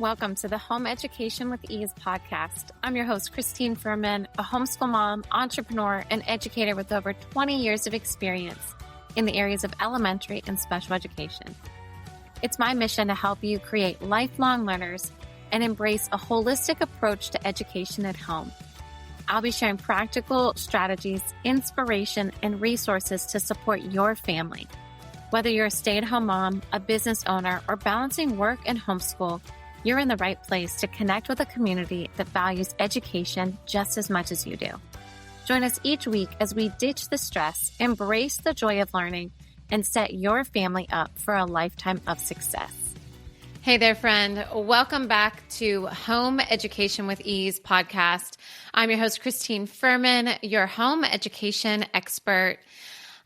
Welcome to the Home Education with Ease podcast. I'm your host, Christine Furman, a homeschool mom, entrepreneur, and educator with over 20 years of experience in the areas of elementary and special education. It's my mission to help you create lifelong learners and embrace a holistic approach to education at home. I'll be sharing practical strategies, inspiration, and resources to support your family. Whether you're a stay-at-home mom, a business owner, or balancing work and homeschool, you're in the right place to connect with a community that values education just as much as you do. Join us each week as we ditch the stress, embrace the joy of learning, and set your family up for a lifetime of success. Hey there, friend. Welcome back to Home Education with Ease podcast. I'm your host, Christine Furman, your home education expert.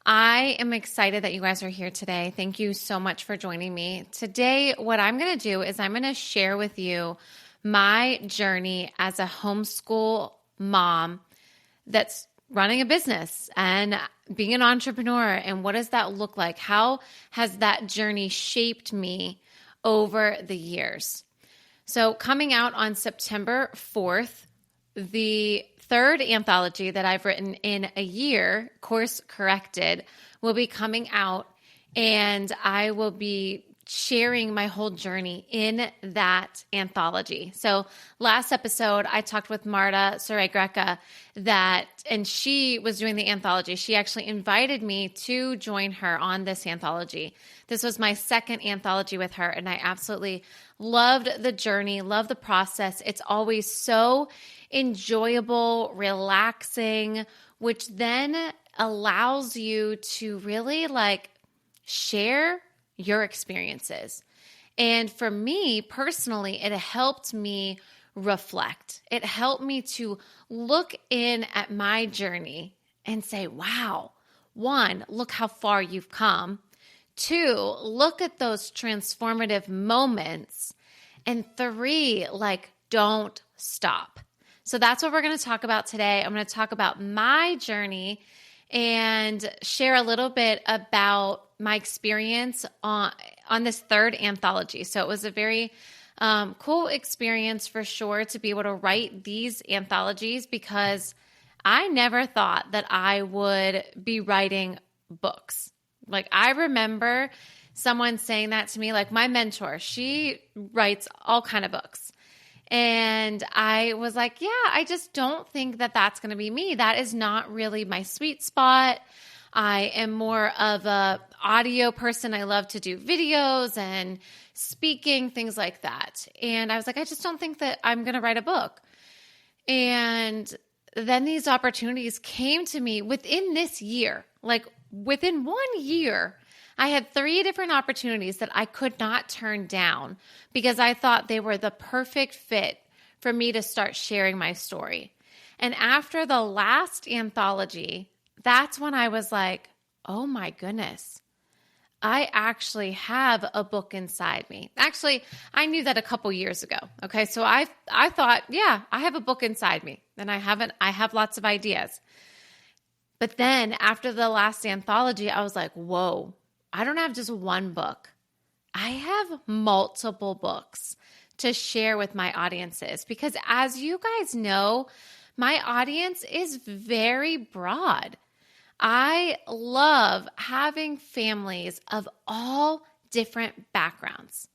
I am excited that you guys are here today. Thank you so much for joining me. Today, what I'm going to do is I'm going to share with you my journey as a homeschool mom that's running a business and being an entrepreneur. And what does that look like? How has that journey shaped me over the years? So coming out on September 4th, the third anthology that I've written in a year, Course Corrected, will be coming out, and I will be sharing my whole journey in that anthology. So last episode, I talked with Marta Saray-Greca and she was doing the anthology. She actually invited me to join her on this anthology. This was my second anthology with her, and I absolutely loved the journey, loved the process. It's always so enjoyable, relaxing, which then allows you to really share your experiences. And for me personally, it helped me reflect. It helped me to look in at my journey and say, wow, one, look how far you've come. Two, look at those transformative moments. And three, don't stop. So that's what we're going to talk about today. I'm going to talk about my journey and share a little bit about my experience on this third anthology. So it was a very cool experience for sure to be able to write these anthologies, because I never thought that I would be writing books. I remember someone saying that to me, my mentor, she writes all kind of books. And I was like, yeah, I just don't think that that's going to be me. That is not really my sweet spot. I am more of a audio person. I love to do videos and speaking, things like that. And I was like, I just don't think that I'm going to write a book. And then these opportunities came to me within this year. Within 1 year, I had 3 different opportunities that I could not turn down because I thought they were the perfect fit for me to start sharing my story. And after the last anthology, that's when I was like, oh my goodness, I actually have a book inside me. Actually, I knew that a couple years ago. Okay. So I thought, yeah, I have a book inside me, and I have lots of ideas. But then after the last anthology, I was like, whoa, I don't have just one book. I have multiple books to share with my audiences, because as you guys know, my audience is very broad. I love having families of all different backgrounds.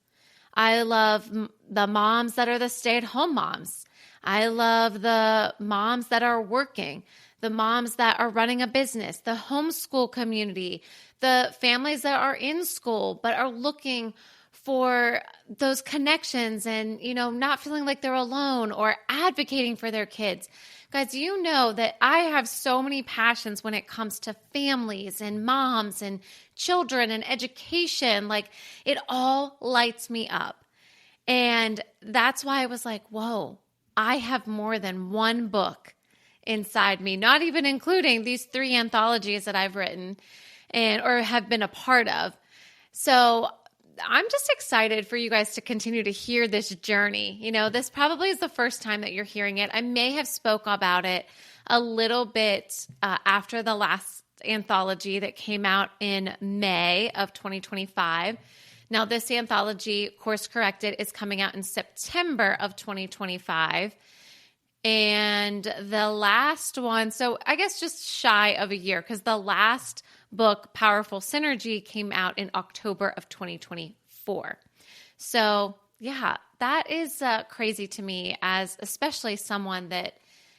I love the moms that are the stay-at-home moms. I love the moms that are working, the moms that are running a business, the homeschool community, the families that are in school but are looking for those connections and, not feeling like they're alone, or advocating for their kids. Guys, you know that I have so many passions when it comes to families and moms and children and education. It all lights me up. And that's why I was like, whoa, I have more than one book inside me, not even including these 3 anthologies that I've written or have been a part of. So I'm just excited for you guys to continue to hear this journey. This probably is the first time that you're hearing it. I may have spoke about it a little bit after the last anthology that came out in May of 2025. Now, this anthology, Course Corrected, is coming out in September of 2025. And the last one, so I guess just shy of a year, because the last book, Powerful Synergy, came out in October of 2024. So yeah, that is crazy to me, as especially someone that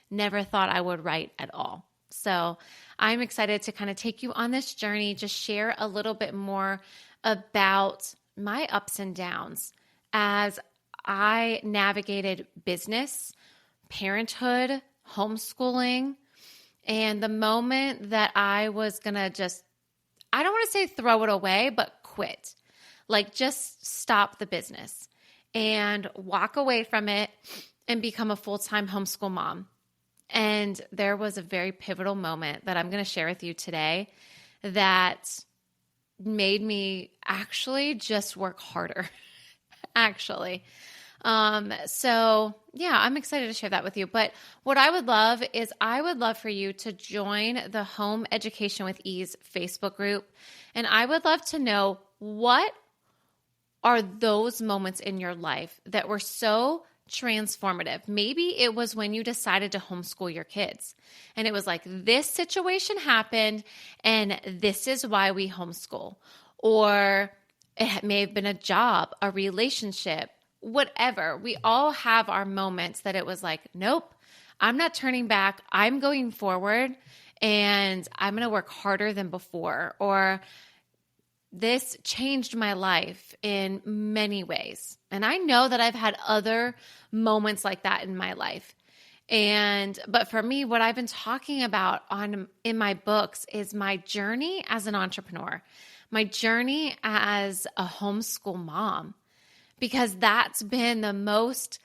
never thought I would write at all. So I'm excited to kind of take you on this journey, just share a little bit more about my ups and downs as I navigated business, parenthood, homeschooling, and the moment that I was going to just, I don't want to say throw it away, but quit. Like just stop the business and walk away from it and become a full-time homeschool mom. And there was a very pivotal moment that I'm going to share with you today that made me actually just work harder, actually. So yeah, I'm excited to share that with you. But what I would love is I would love for you to join the Home Education with Ease Facebook group. And I would love to know, what are those moments in your life that were so transformative? Maybe it was when you decided to homeschool your kids and it was like, this situation happened and this is why we homeschool. Or it may have been a job, a relationship, whatever. We all have our moments that it was like, nope, I'm not turning back. I'm going forward and I'm going to work harder than before. Or this changed my life in many ways. And I know that I've had other moments like that in my life. But for me, what I've been talking about in my books is my journey as an entrepreneur, my journey as a homeschool mom, because that's been the most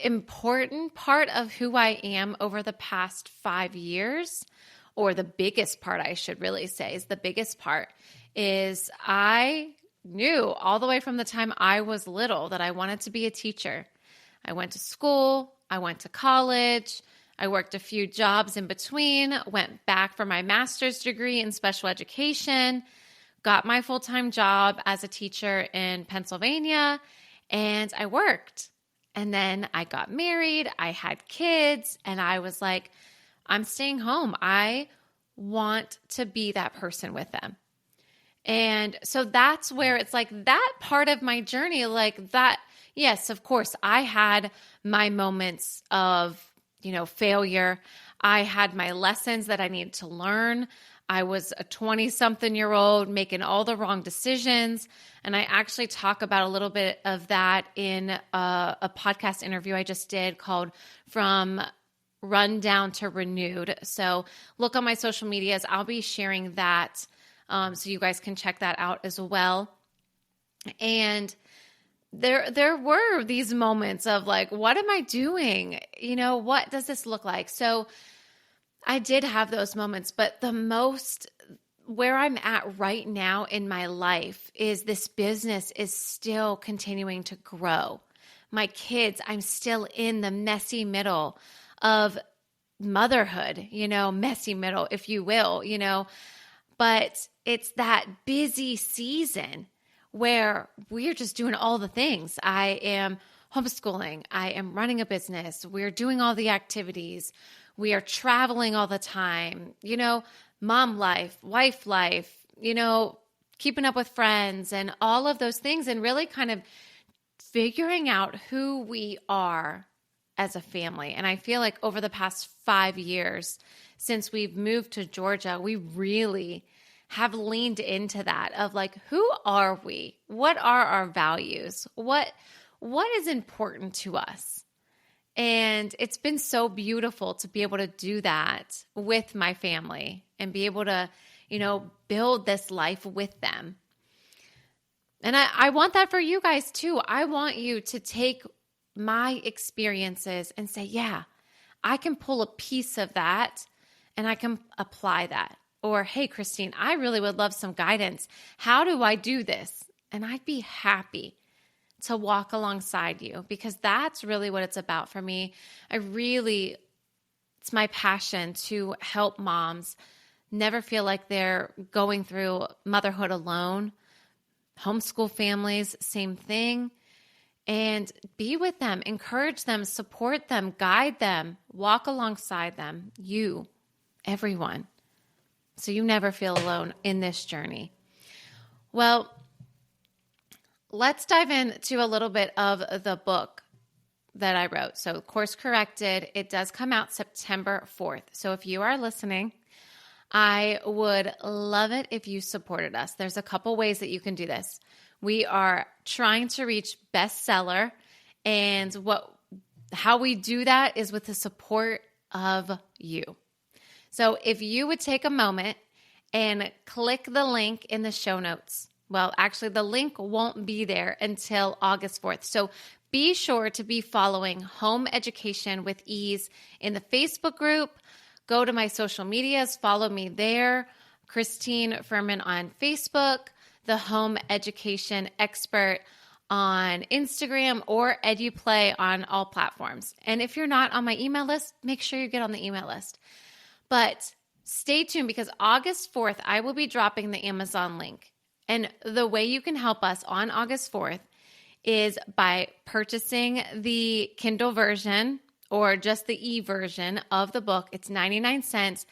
important part of who I am over the past 5 years. Or the biggest part, I should really say, is the biggest part is I knew all the way from the time I was little that I wanted to be a teacher. I went to school, I went to college, I worked a few jobs in between, went back for my master's degree in special education, got my full-time job as a teacher in Pennsylvania, and I worked. And then I got married, I had kids, and I was like, I'm staying home. I want to be that person with them. And so that's where it's like that part of my journey, like that. Yes, of course, I had my moments of, failure. I had my lessons that I needed to learn. I was a 20-something-year-old making all the wrong decisions. And I actually talk about a little bit of that in a podcast interview I just did called From Run Down to Renewed. So look on my social medias. I'll be sharing that so you guys can check that out as well. And there were these moments of like, what am I doing? What does this look like? So I did have those moments, but the most where I'm at right now in my life is this business is still continuing to grow. My kids, I'm still in the messy middle of motherhood, messy middle, if you will, but it's that busy season where we're just doing all the things. I am homeschooling. I am running a business. We're doing all the activities. We are traveling all the time, mom life, wife life, keeping up with friends and all of those things, and really kind of figuring out who we are as a family. And I feel like over the past 5 years since we've moved to Georgia, we really have leaned into that of like, who are we? What are our values? What is important to us? And it's been so beautiful to be able to do that with my family and be able to, build this life with them. And I want that for you guys too. I want you to take my experiences and say, yeah, I can pull a piece of that and I can apply that. Or, hey, Christine, I really would love some guidance. How do I do this? And I'd be happy to walk alongside you, because that's really what it's about for me. It's my passion to help moms never feel like they're going through motherhood alone, Homeschool families, same thing. And be with them, encourage them, support them, guide them, walk alongside them, everyone. So you never feel alone in this journey. Well, let's dive into a little bit of the book that I wrote. So Course Corrected, it does come out September 4th. So if you are listening, I would love it if you supported us. There's a couple ways that you can do this. We are trying to reach bestseller, and how we do that is with the support of you. So if you would take a moment and click the link in the show notes. Well, actually, the link won't be there until August 4th. So be sure to be following Home Education with Ease in the Facebook group. Go to my social medias, follow me there, Christine Furman on Facebook, the Home Education Expert on Instagram, or EduPlay on all platforms. And if you're not on my email list, make sure you get on the email list. But stay tuned, because August 4th, I will be dropping the Amazon link. And the way you can help us on August 4th is by purchasing the Kindle version or just the e-version of the book. It's 99 cents.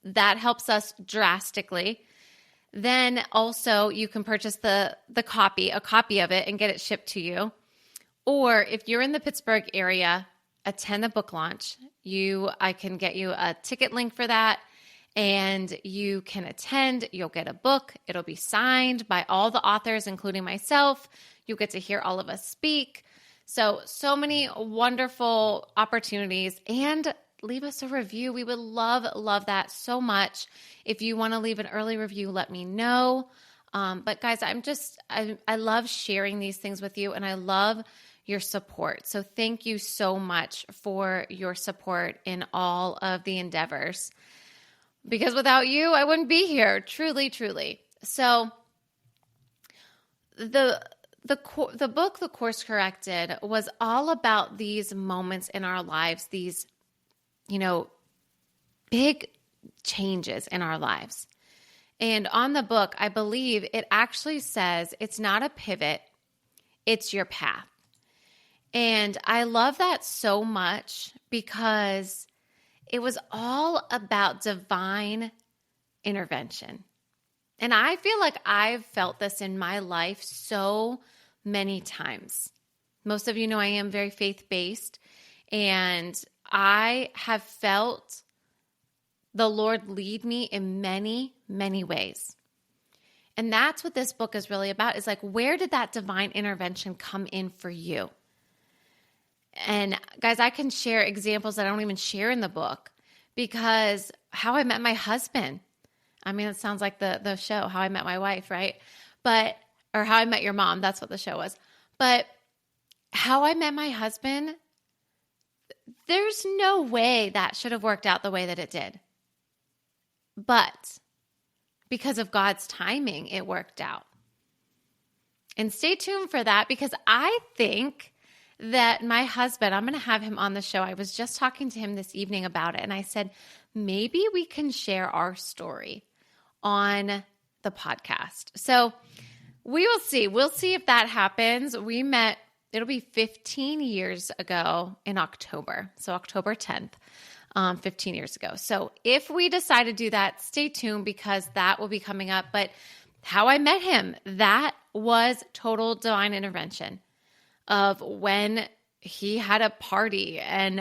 That helps us drastically. Then also you can purchase a copy of it and get it shipped to you. Or if you're in the Pittsburgh area, attend the book launch. I can get you a ticket link for that, and you can attend. You'll get a book. It'll be signed by all the authors, including myself. You'll get to hear all of us speak. So many wonderful opportunities, and leave us a review. We would love that so much. If you want to leave an early review, let me know. But guys, I love sharing these things with you, and I love your support. So thank you so much for your support in all of the endeavors, because without you, I wouldn't be here. Truly, truly. So the book, The Course Corrected, was all about these moments in our lives, these big changes in our lives. And on the book, I believe it actually says it's not a pivot, it's your path. And I love that so much, because it was all about divine intervention. And I feel like I've felt this in my life so many times. Most of you know I am very faith-based, and I have felt the Lord lead me in many, many ways. And that's what this book is really about, is like, where did that divine intervention come in for you? And guys, I can share examples that I don't even share in the book, because how I met my husband. I mean, it sounds like the show, How I Met My Wife, right? Or How I Met Your Mom. That's what the show was. But how I met my husband, there's no way that should have worked out the way that it did. But because of God's timing, it worked out. And stay tuned for that, because I think that my husband, I'm going to have him on the show. I was just talking to him this evening about it, and I said, maybe we can share our story on the podcast. So we will see. We'll see if that happens. We met, it'll be 15 years ago in October. So October 10th, 15 years ago. So if we decide to do that, stay tuned, because that will be coming up. But how I met him, that was total divine intervention, of when he had a party, and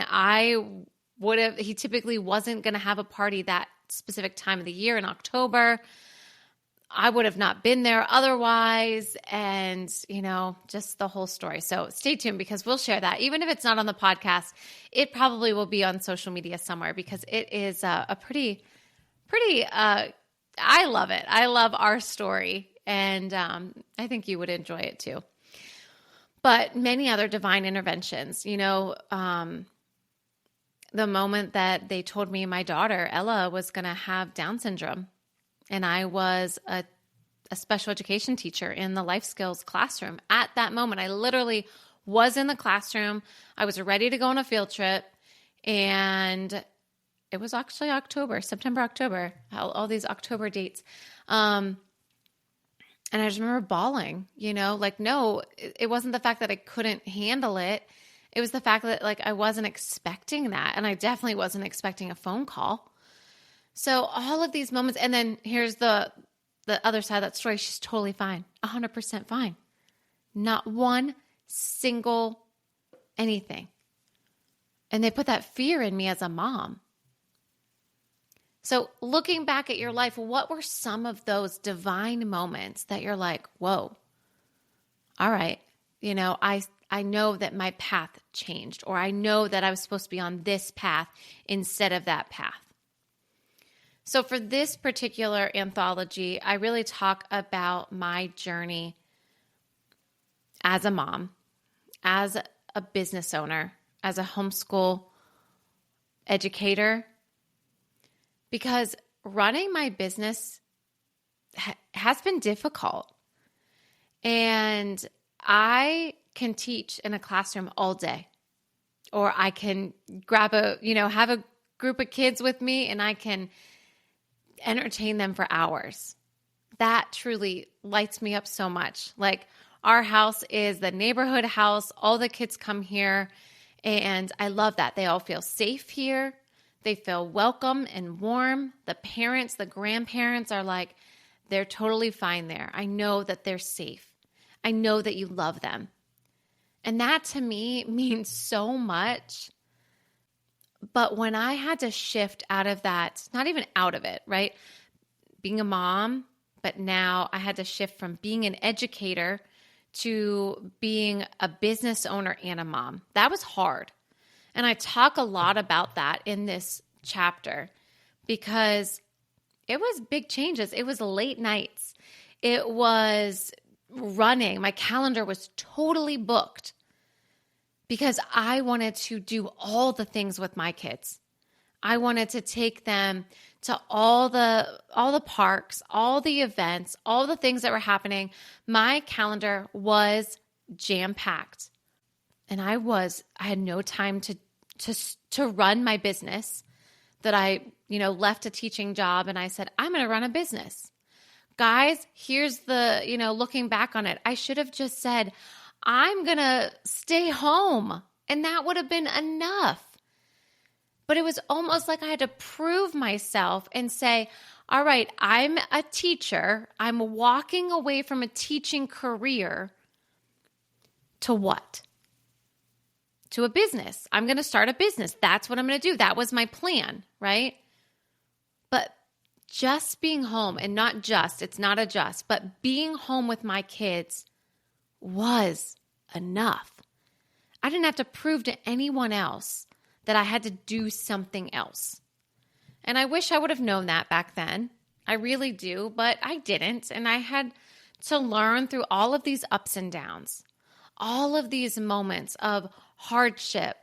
he typically wasn't going to have a party that specific time of the year in October. I would have not been there otherwise, and just the whole story. So stay tuned, because we'll share that. Even if it's not on the podcast, it probably will be on social media somewhere, because it is a pretty, I love it. I love our story, and I think you would enjoy it too. But many other divine interventions, the moment that they told me my daughter, Ella, was going to have Down syndrome, and I was a special education teacher in the life skills classroom. At that moment, I literally was in the classroom. I was ready to go on a field trip, and it was actually September, October, all these October dates. And I just remember bawling, like, no, it wasn't the fact that I couldn't handle it. It was the fact that like I wasn't expecting that. And I definitely wasn't expecting a phone call. So all of these moments, and then here's the other side of that story. She's totally fine, 100% fine. Not one single anything. And they put that fear in me as a mom. So looking back at your life, what were some of those divine moments that you're like, whoa, all right, I know that my path changed, or I know that I was supposed to be on this path instead of that path. So for this particular anthology, I really talk about my journey as a mom, as a business owner, as a homeschool educator, because running my business has been difficult. And I can teach in a classroom all day, or I can grab have a group of kids with me and I can entertain them for hours. That truly lights me up so much. Like, our house is the neighborhood house. All the kids come here, and I love that. They all feel safe here. They feel welcome and warm. The parents, the grandparents are like, they're totally fine there. I know that they're safe. I know that you love them. And that to me means so much. But when I had to shift out of that, not even out of it, right? Being a mom, but now I had to shift from being an educator to being a business owner and a mom. That was hard. And I talk a lot about that in this chapter because it was big changes. It was late nights. It was running. My calendar was totally booked because I wanted to do all the things with my kids. I wanted to take them to all the parks, all the events, all the things that were happening. My calendar was jam-packed. And I had no time to run my business that I, left a teaching job and I said, I'm going to run a business. Guys, here's the, looking back on it, I should have just said, I'm going to stay home. And that would have been enough. But it was almost like I had to prove myself and say, all right, I'm a teacher. I'm walking away from a teaching career to what? To a business. I'm going to start a business. That's what I'm going to do. That was my plan, right? But just being home, and it's not a just, but being home with my kids was enough. I didn't have to prove to anyone else that I had to do something else. And I wish I would have known that back then. I really do, but I didn't. And I had to learn through all of these ups and downs, all of these moments of hardship,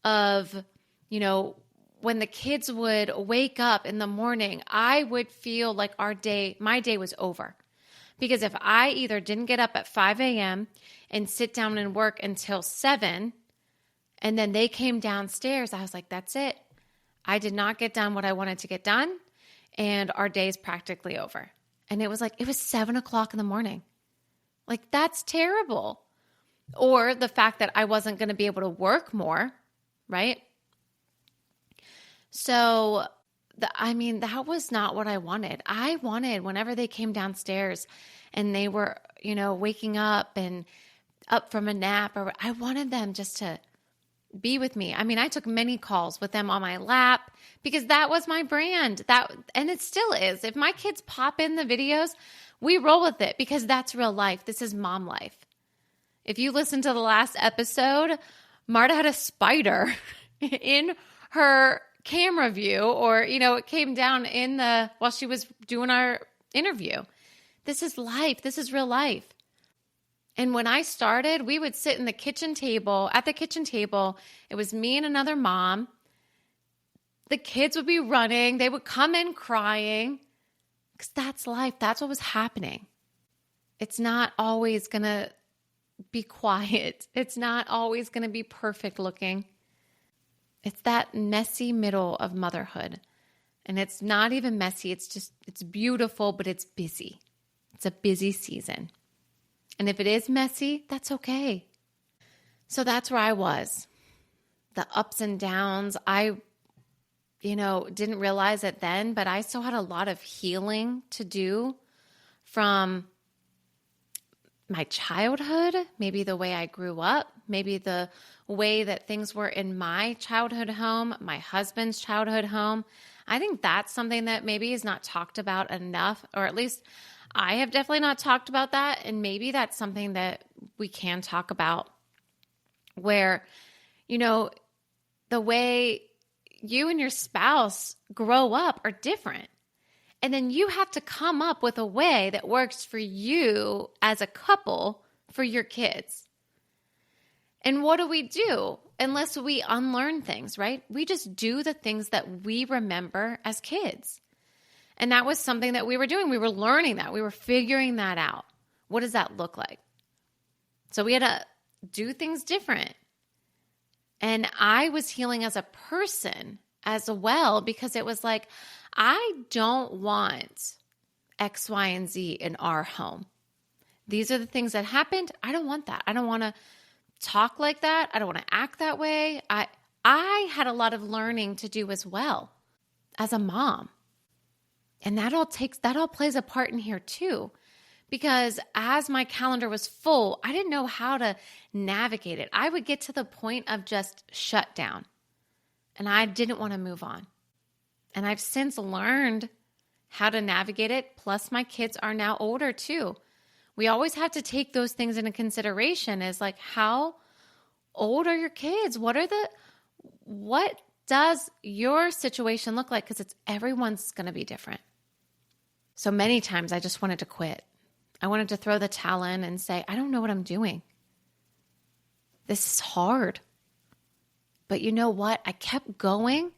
of, when the kids would wake up in the morning, I would feel like my day was over. Because if I either didn't get up at 5 a.m. and sit down and work until 7, and then they came downstairs, I was like, that's it. I did not get done what I wanted to get done, and our day is practically over. And it was 7 o'clock in the morning. Like, that's terrible. Or the fact that I wasn't going to be able to work more, right? So, that was not what I wanted. I wanted, whenever they came downstairs and they were, waking up and up from a nap, or I wanted them just to be with me. I took many calls with them on my lap because that was my brand. And it still is. If my kids pop in the videos, we roll with it because that's real life. This is mom life. If you listen to the last episode, Marta had a spider in her camera view, or, it came down while she was doing our interview. This is life. This is real life. And when I started, we would sit at the kitchen table. It was me and another mom. The kids would be running. They would come in crying because that's life. That's what was happening. It's not always going to be quiet. It's not always going to be perfect looking. It's that messy middle of motherhood. And it's not even messy. It's beautiful, but it's busy. It's a busy season. And if it is messy, that's okay. So that's where I was. The ups and downs. I didn't realize it then, but I still had a lot of healing to do from my childhood, maybe the way I grew up, maybe the way that things were in my childhood home, my husband's childhood home. I think that's something that maybe is not talked about enough, or at least I have definitely not talked about that. And maybe that's something that we can talk about where, the way you and your spouse grow up are different. And then you have to come up with a way that works for you as a couple for your kids. And what do we do unless we unlearn things, right? We just do the things that we remember as kids. And that was something that we were doing. We were learning that. We were figuring that out. What does that look like? So we had to do things different. And I was healing as a person as well, because it was like, I don't want X, Y, and Z in our home. These are the things that happened. I don't want that. I don't want to talk like that. I don't want to act that way. I had a lot of learning to do as well as a mom. And that all plays a part in here too. Because as my calendar was full, I didn't know how to navigate it. I would get to the point of just shut down. And I didn't want to move on. And I've since learned how to navigate it. Plus, my kids are now older too. We always have to take those things into consideration, is like, how old are your kids? What does your situation look like? Because everyone's going to be different. So many times I just wanted to quit. I wanted to throw the towel in and say, I don't know what I'm doing. This is hard. But you know what? I kept going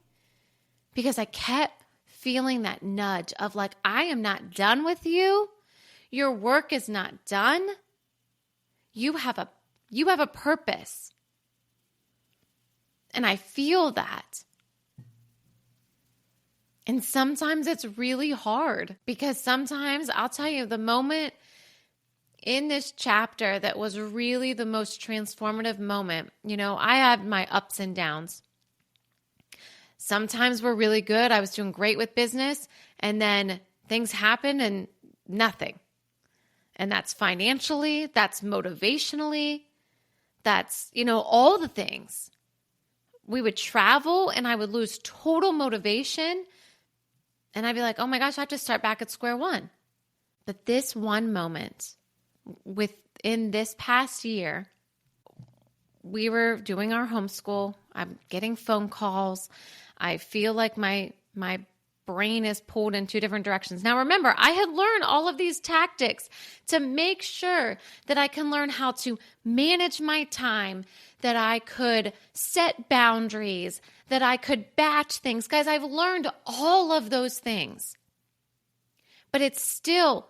because I kept feeling that nudge of like, I am not done with you. Your work is not done. You have a purpose. And I feel that. And sometimes it's really hard, because sometimes, I'll tell you, the moment in this chapter that was really the most transformative moment, I had my ups and downs. Sometimes we're really good. I was doing great with business, and then things happen and nothing. And that's financially, that's motivationally, that's, all the things. We would travel and I would lose total motivation. And I'd be like, oh my gosh, I have to start back at square one. But this one moment within this past year, we were doing our homeschool. I'm getting phone calls. I feel like my brain is pulled in two different directions. Now, remember, I had learned all of these tactics to make sure that I can learn how to manage my time, that I could set boundaries, that I could batch things. Guys, I've learned all of those things. But it's still,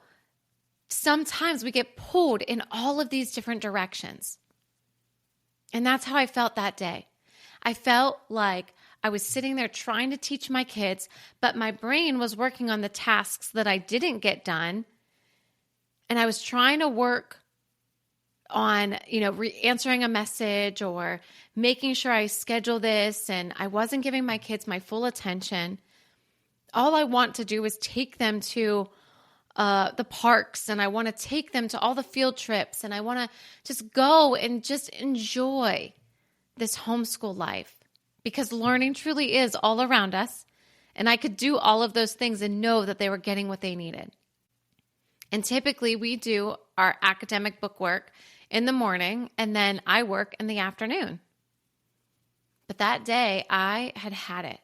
sometimes we get pulled in all of these different directions. And that's how I felt that day. I felt like I was sitting there trying to teach my kids, but my brain was working on the tasks that I didn't get done. And I was trying to work on, answering a message or making sure I schedule this. And I wasn't giving my kids my full attention. All I want to do is take them to the parks, and I want to take them to all the field trips, and I want to just go and just enjoy this homeschool life. Because learning truly is all around us. And I could do all of those things and know that they were getting what they needed. And typically we do our academic book work in the morning, and then I work in the afternoon. But that day I had it.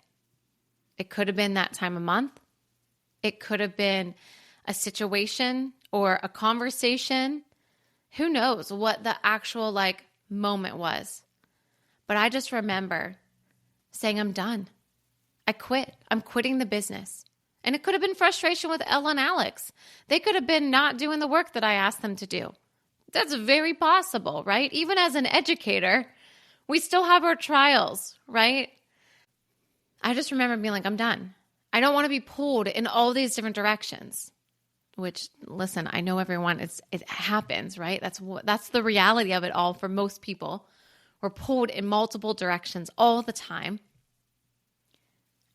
It could have been that time of month. It could have been a situation or a conversation. Who knows what the actual moment was. But I just remember saying, I'm done. I quit. I'm quitting the business. And it could have been frustration with Ella and Alex. They could have been not doing the work that I asked them to do. That's very possible, right? Even as an educator, we still have our trials, right? I just remember being like, I'm done. I don't want to be pulled in all these different directions. which listen, I know everyone, it happens, right? That's the reality of it all for most people. We're pulled in multiple directions all the time.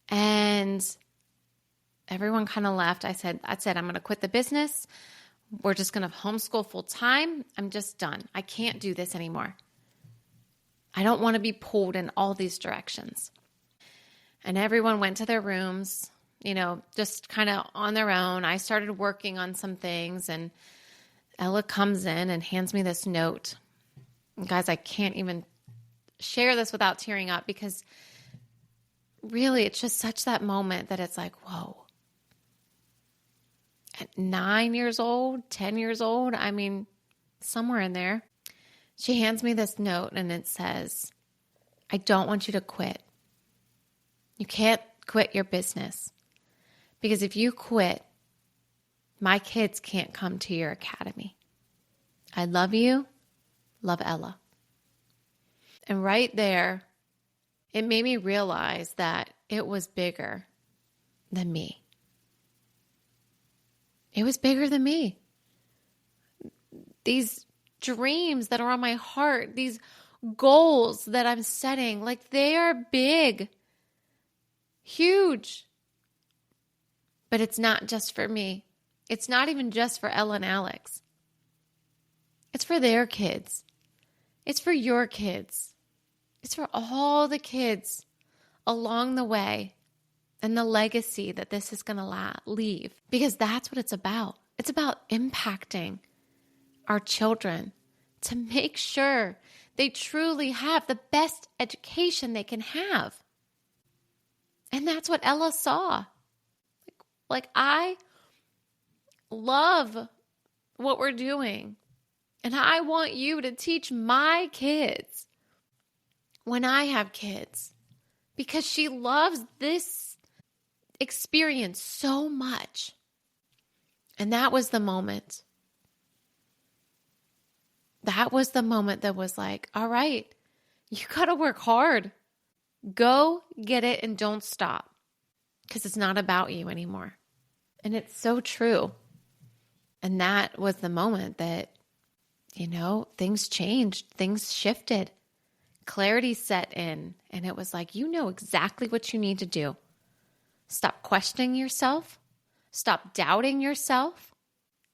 And everyone kind of left. I said, I'm going to quit the business. We're just going to homeschool full time. I'm just done. I can't do this anymore. I don't want to be pulled in all these directions. And everyone went to their rooms, just kind of on their own. I started working on some things, and Ella comes in and hands me this note. And guys, I can't even share this without tearing up, because really it's just such that moment that it's like, whoa. At 9 years old, 10 years old, somewhere in there, she hands me this note and it says, I don't want you to quit. You can't quit your business, because if you quit, my kids can't come to your academy. I love you. Love, Ella. And right there, it made me realize that it was bigger than me. It was bigger than me. These dreams that are on my heart, these goals that I'm setting, they are big, huge. But it's not just for me. It's not even just for Ella and Alex. It's for their kids. It's for your kids. It's for all the kids along the way and the legacy that this is going to leave. Because that's what it's about. It's about impacting our children to make sure they truly have the best education they can have. And that's what Ella saw. I love what we're doing. And I want you to teach my kids when I have kids, because she loves this experience so much. And that was the moment. That was the moment that was like, all right, you got to work hard. Go get it and don't stop, because it's not about you anymore. And it's so true. And that was the moment that, things changed, things shifted, clarity set in, and it was like, you know exactly what you need to do. Stop questioning yourself. Stop doubting yourself.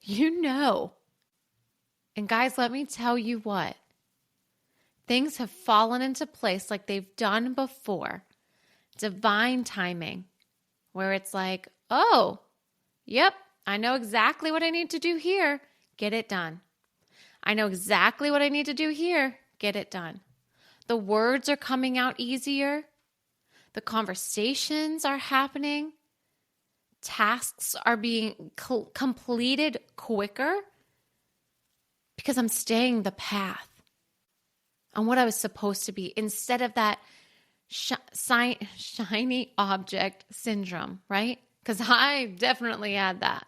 And guys, let me tell you what. Things have fallen into place like they've done before. Divine timing, where it's like, oh, yep, I know exactly what I need to do here. Get it done. I know exactly what I need to do here. Get it done. The words are coming out easier. The conversations are happening. Tasks are being completed quicker, because I'm staying the path on what I was supposed to be, instead of that shiny object syndrome, right? Because I definitely had that,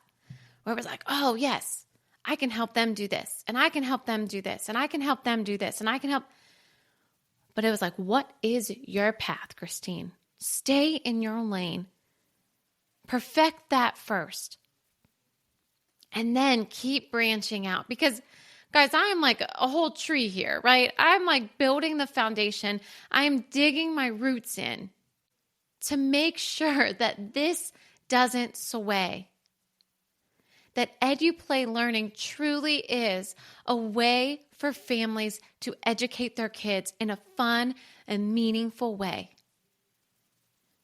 where it was like, oh, yes, I can help them do this, and I can help them do this, and I can help them do this, and I can help. But it was like, what is your path, Christine? Stay in your lane. Perfect that first. And then keep branching out. Because, guys, I am like a whole tree here, right? I'm like building the foundation. I'm digging my roots in to make sure that this doesn't sway. That EduPlay learning truly is a way for families to educate their kids in a fun and meaningful way.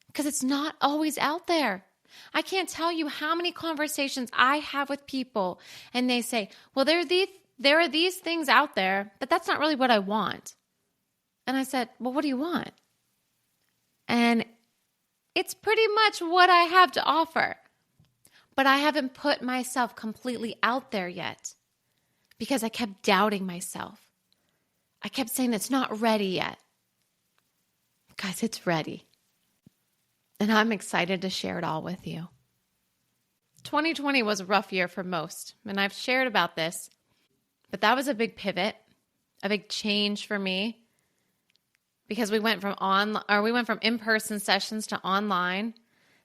Because it's not always out there. I can't tell you how many conversations I have with people, and they say, well, there are these things out there, but that's not really what I want. And I said, well, what do you want? And it's pretty much what I have to offer. But I haven't put myself completely out there yet, because I kept doubting myself. I kept saying it's not ready yet. Guys, it's ready. And I'm excited to share it all with you. 2020 was a rough year for most, and I've shared about this, but that was a big pivot, a big change for me, because we went from in-person sessions to online,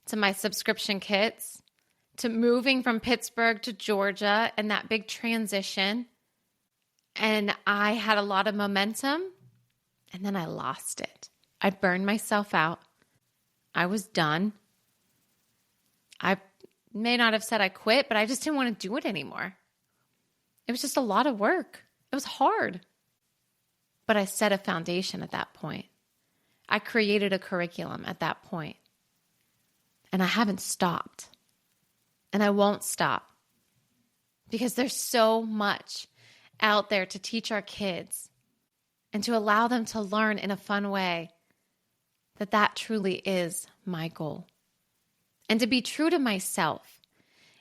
to my subscription kits, to moving from Pittsburgh to Georgia and that big transition. And I had a lot of momentum, and then I lost it. I burned myself out. I was done. I may not have said I quit, but I just didn't want to do it anymore. It was just a lot of work. It was hard. But I set a foundation at that point. I created a curriculum at that point. And I haven't stopped. And I won't stop. Because there's so much out there to teach our kids and to allow them to learn in a fun way, that truly is my goal. And to be true to myself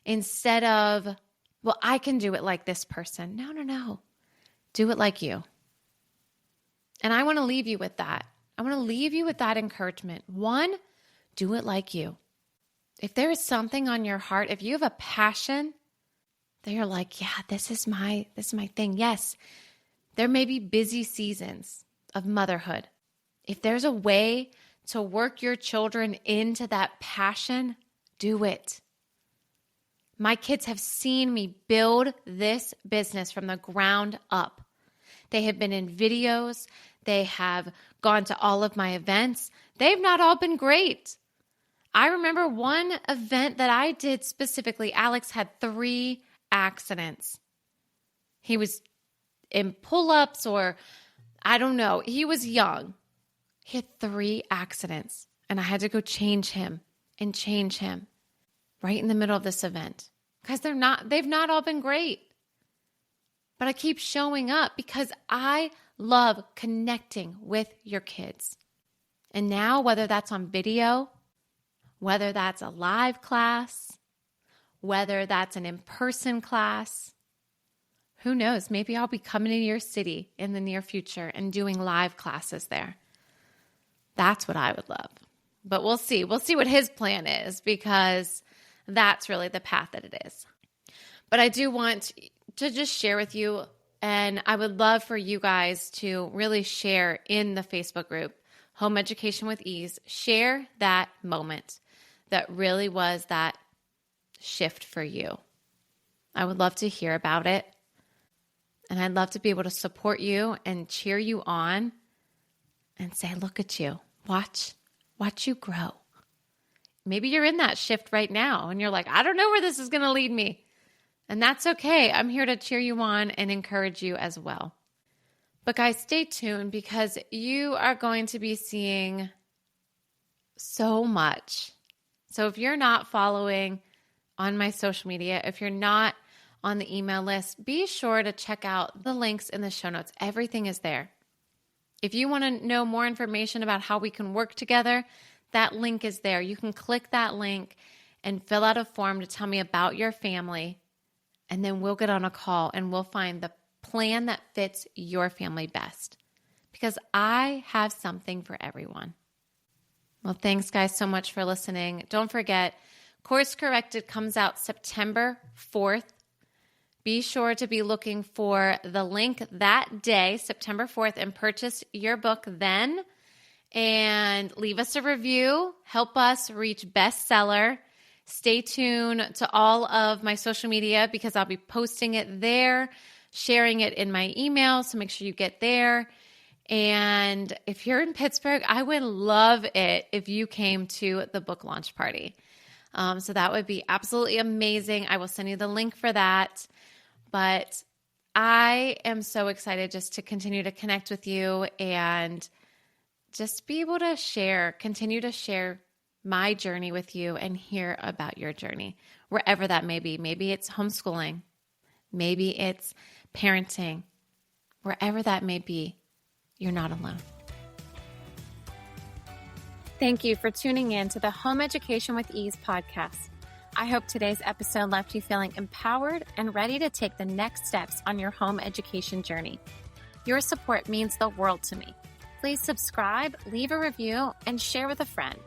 instead of, well, I can do it like this person. No. Do it like you. And I want to leave you with that. I want to leave you with that encouragement. One, do it like you. If there is something on your heart, if you have a passion that you're like, yeah, this is my thing. Yes, there may be busy seasons of motherhood. If there's a way to work your children into that passion, do it. My kids have seen me build this business from the ground up. They have been in videos. They have gone to all of my events. They've not all been great. I remember one event that I did specifically. Alex had 3 accidents. He was in pull-ups or I don't know. He was young. He had 3 accidents and I had to go change him right in the middle of this event because they've not all been great. But I keep showing up because I love connecting with your kids. And now, whether that's on video, whether that's a live class, whether that's an in-person class, who knows? Maybe I'll be coming to your city in the near future and doing live classes there. That's what I would love. But we'll see. We'll see what his plan is because that's really the path that it is. But I do want to just share with you, and I would love for you guys to really share in the Facebook group, Home Education with Ease, share that moment that really was that shift for you. I would love to hear about it. And I'd love to be able to support you and cheer you on and say, look at you. Watch you grow. Maybe you're in that shift right now and you're like, I don't know where this is going to lead me. And that's okay. I'm here to cheer you on and encourage you as well. But guys, stay tuned because you are going to be seeing so much. So if you're not following on my social media, if you're not on the email list, be sure to check out the links in the show notes. Everything is there. If you want to know more information about how we can work together, that link is there. You can click that link and fill out a form to tell me about your family, and then we'll get on a call and we'll find the plan that fits your family best because I have something for everyone. Well, thanks guys so much for listening. Don't forget, Course Corrected comes out September 4th. Be sure to be looking for the link that day, September 4th, and purchase your book then. And leave us a review. Help us reach bestseller. Stay tuned to all of my social media because I'll be posting it there, sharing it in my email, so make sure you get there. And if you're in Pittsburgh, I would love it if you came to the book launch party. So that would be absolutely amazing. I will send you the link for that. But I am so excited just to continue to connect with you and just be able to continue to share my journey with you and hear about your journey, wherever that may be. Maybe it's homeschooling. Maybe it's parenting. Wherever that may be, you're not alone. Thank you for tuning in to the Home Education with Ease podcast. I hope today's episode left you feeling empowered and ready to take the next steps on your home education journey. Your support means the world to me. Please subscribe, leave a review, and share with a friend.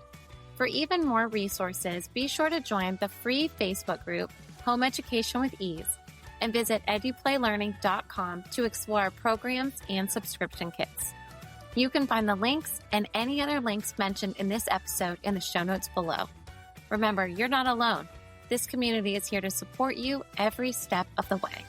For even more resources, be sure to join the free Facebook group, Home Education with Ease, and visit eduplaylearning.com to explore our programs and subscription kits. You can find the links and any other links mentioned in this episode in the show notes below. Remember, you're not alone. This community is here to support you every step of the way.